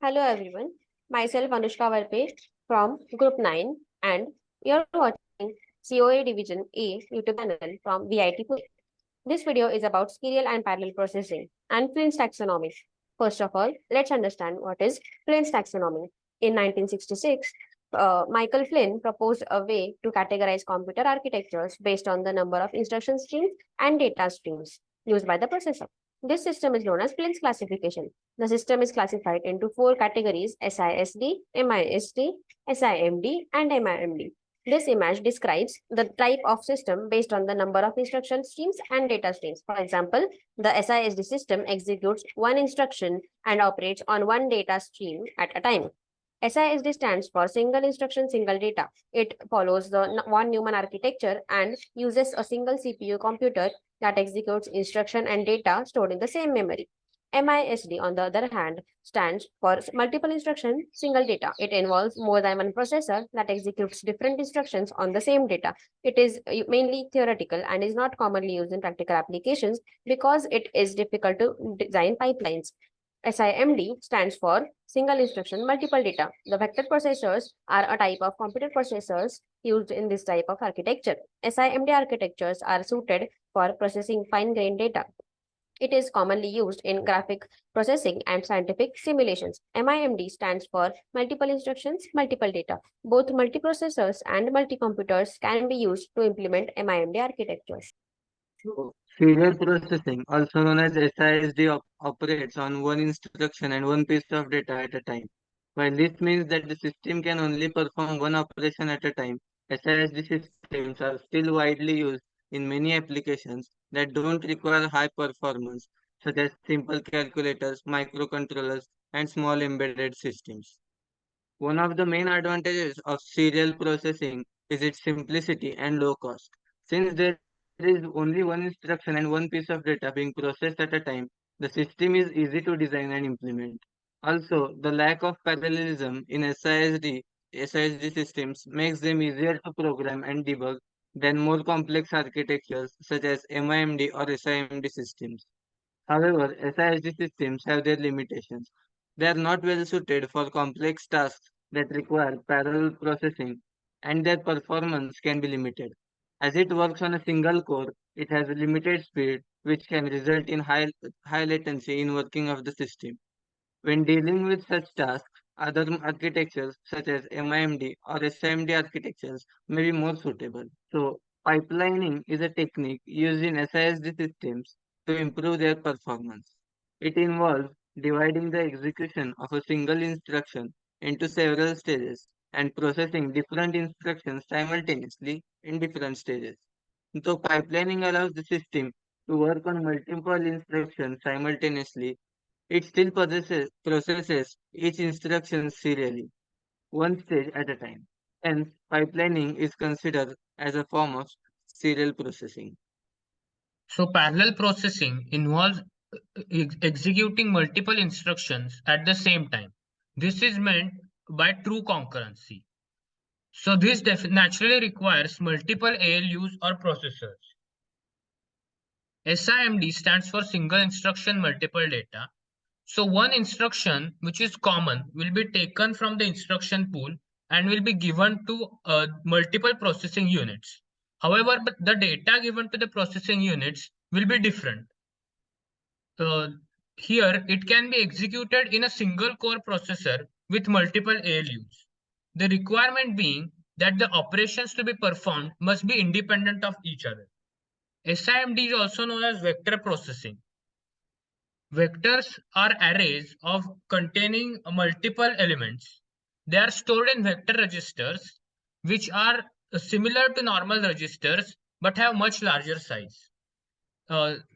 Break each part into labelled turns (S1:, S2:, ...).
S1: Hello everyone, myself Anushka Varpe from Group 9 and you're watching COA Division A YouTube channel from VIT Pune. This video is about serial and parallel processing and Flynn's taxonomy. First of all, let's understand what is Flynn's taxonomy. In 1966, Michael Flynn proposed a way to categorize computer architectures based on the number of instruction streams and data streams used by the processor. This system is known as Flynn's classification. The system is classified into four categories: SISD, MISD, SIMD, and MIMD. This image describes the type of system based on the number of instruction streams and data streams. For example, the SISD system executes one instruction and operates on one data stream at a time. SISD stands for single instruction, single data. It follows the von Neumann architecture and uses a single CPU computer that executes instruction and data stored in the same memory. MISD, on the other hand, stands for multiple instruction, single data. It involves more than one processor that executes different instructions on the same data. It is mainly theoretical and is not commonly used in practical applications because it is difficult to design pipelines. SIMD stands for single instruction, multiple data. The vector processors are a type of computer processors used in this type of architecture. SIMD architectures are suited for processing fine-grained data. It is commonly used in graphic processing and scientific simulations. MIMD stands for multiple instructions, multiple data. Both multiprocessors and multicomputers can be used to implement MIMD architectures.
S2: So, serial processing, also known as SISD, operates on one instruction and one piece of data at a time. While this means that the system can only perform one operation at a time, SISD systems are still widely used in many applications that don't require high performance, such as simple calculators, microcontrollers, and small embedded systems. One of the main advantages of serial processing is its simplicity and low cost. Since there is only one instruction and one piece of data being processed at a time, the system is easy to design and implement. Also, the lack of parallelism in SISD systems makes them easier to program and debug than more complex architectures such as MIMD or SIMD systems. However, SISD systems have their limitations. They are not well suited for complex tasks that require parallel processing, and their performance can be limited. As it works on a single core, it has a limited speed, which can result in high latency in working of the system. When dealing with such tasks, other architectures such as MIMD or SIMD architectures may be more suitable. So, pipelining is a technique used in SISD systems to improve their performance. It involves dividing the execution of a single instruction into several stages and processing different instructions simultaneously in different stages. So, pipelining allows the system to work on multiple instructions simultaneously. It still processes each instruction serially, one stage at a time. Hence, pipelining is considered as a form of serial processing.
S3: So parallel processing involves executing multiple instructions at the same time. This is meant by true concurrency. So this naturally requires multiple ALUs or processors. SIMD stands for single instruction multiple data. So one instruction which is common will be taken from the instruction pool and will be given to multiple processing units. However, the data given to the processing units will be different. Here, it can be executed in a single core processor with multiple ALUs. The requirement being that the operations to be performed must be independent of each other. SIMD is also known as vector processing. Vectors are arrays of containing multiple elements. They are stored in vector registers, which are similar to normal registers but have much larger size.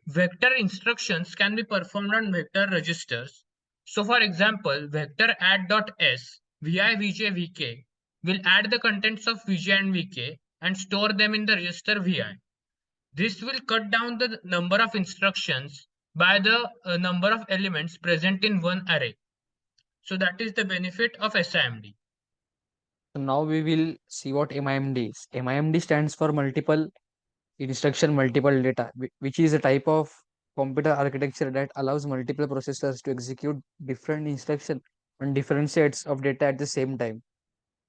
S3: Vector instructions can be performed on vector registers. So for example, vector add.s vi vj vk will add the contents of vj and vk and store them in the register vi. This will cut down the number of instructions by the number of elements present in one array. So that is the benefit of SIMD.
S4: So now we will see what MIMD is. MIMD stands for multiple instruction multiple data, which is a type of computer architecture that allows multiple processors to execute different instructions and different sets of data at the same time.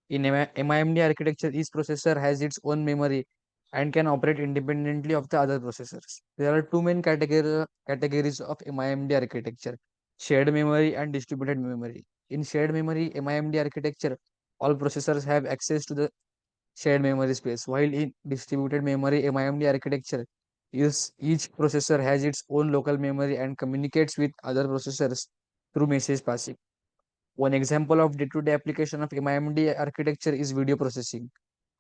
S4: In MIMD architecture, each processor has its own memory and can operate independently of the other processors. There are two main categories of MIMD architecture: shared memory and distributed memory. In shared memory MIMD architecture, all processors have access to the shared memory space, while in distributed memory MIMD architecture, each processor has its own local memory and communicates with other processors through message passing. One example of day-to-day application of MIMD architecture is video processing.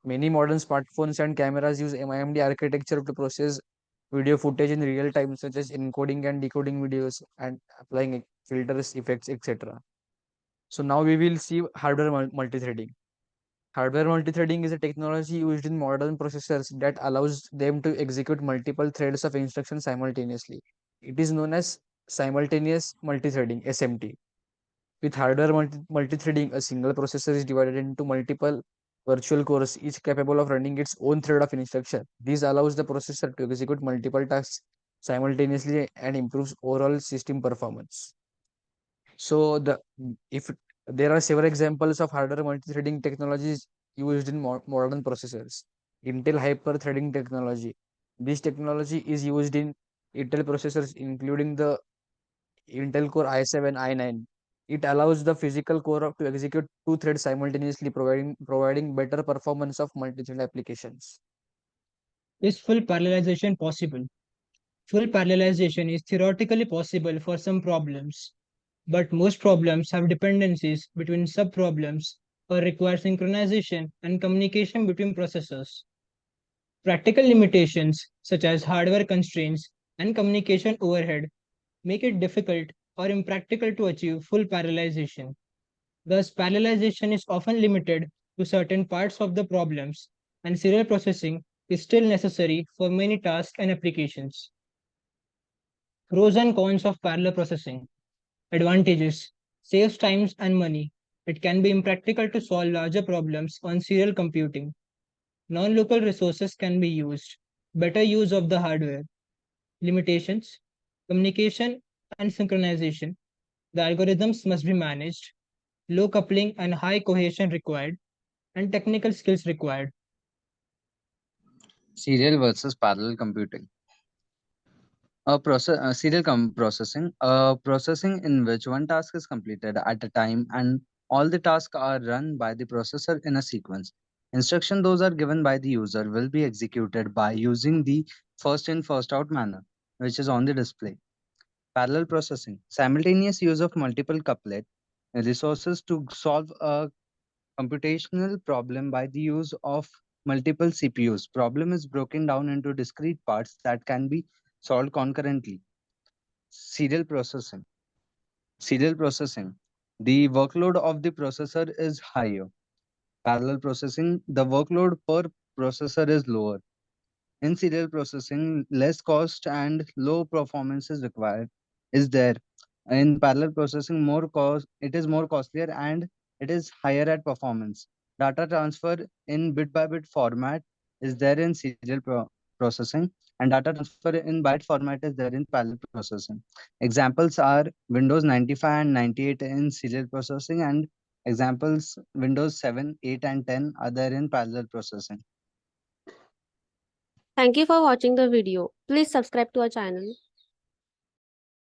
S4: Many modern smartphones and cameras use MIMD architecture to process video footage in real time, such as encoding and decoding videos and applying filters, effects, etc. So now we will see hardware multithreading. Hardware multithreading is a technology used in modern processors that allows them to execute multiple threads of instructions simultaneously. It is known as simultaneous multithreading (SMT). With hardware multithreading, a single processor is divided into multiple virtual cores, each capable of running its own thread of instruction. This allows the processor to execute multiple tasks simultaneously and improves overall system performance. So if there are several examples of hardware multithreading technologies used in modern processors. Intel hyper-threading technology. This technology is used in Intel processors, including the Intel Core i7, i9. It allows the physical core to execute two threads simultaneously, providing better performance of multi-thread applications.
S5: Is full parallelization possible? Full parallelization is theoretically possible for some problems, but most problems have dependencies between subproblems or require synchronization and communication between processors. Practical limitations, such as hardware constraints and communication overhead, make it difficult or impractical to achieve full parallelization. Thus, parallelization is often limited to certain parts of the problems, and serial processing is still necessary for many tasks and applications. Pros and cons of parallel processing. Advantages: saves times and money. It can be impractical to solve larger problems on serial computing. Non-local resources can be used. Better use of the hardware. Limitations: communication and synchronization. The algorithms must be managed. Low coupling and high cohesion required, and technical skills required.
S6: Serial versus parallel computing. Processing, processing in which one task is completed at a time and all the tasks are run by the processor in a sequence. Instruction those are given by the user will be executed by using the first in first out manner, which is on the display. Parallel processing, simultaneous use of multiple couplet resources to solve a computational problem by the use of multiple CPUs. Problem is broken down into discrete parts that can be solved concurrently. Serial processing. Serial processing. The workload of the processor is higher. Parallel processing, the workload per processor is lower. In serial processing, less cost and low performance is required. Is there in parallel processing more cost? It is more costlier and it is higher at performance. Data transfer in bit by bit format is there in serial processing, and data transfer in byte format is there in parallel processing. Examples are Windows 95 and 98 in serial processing, and examples Windows 7, 8, and 10 are there in parallel processing.
S1: Thank you for watching the video. Please subscribe to our channel.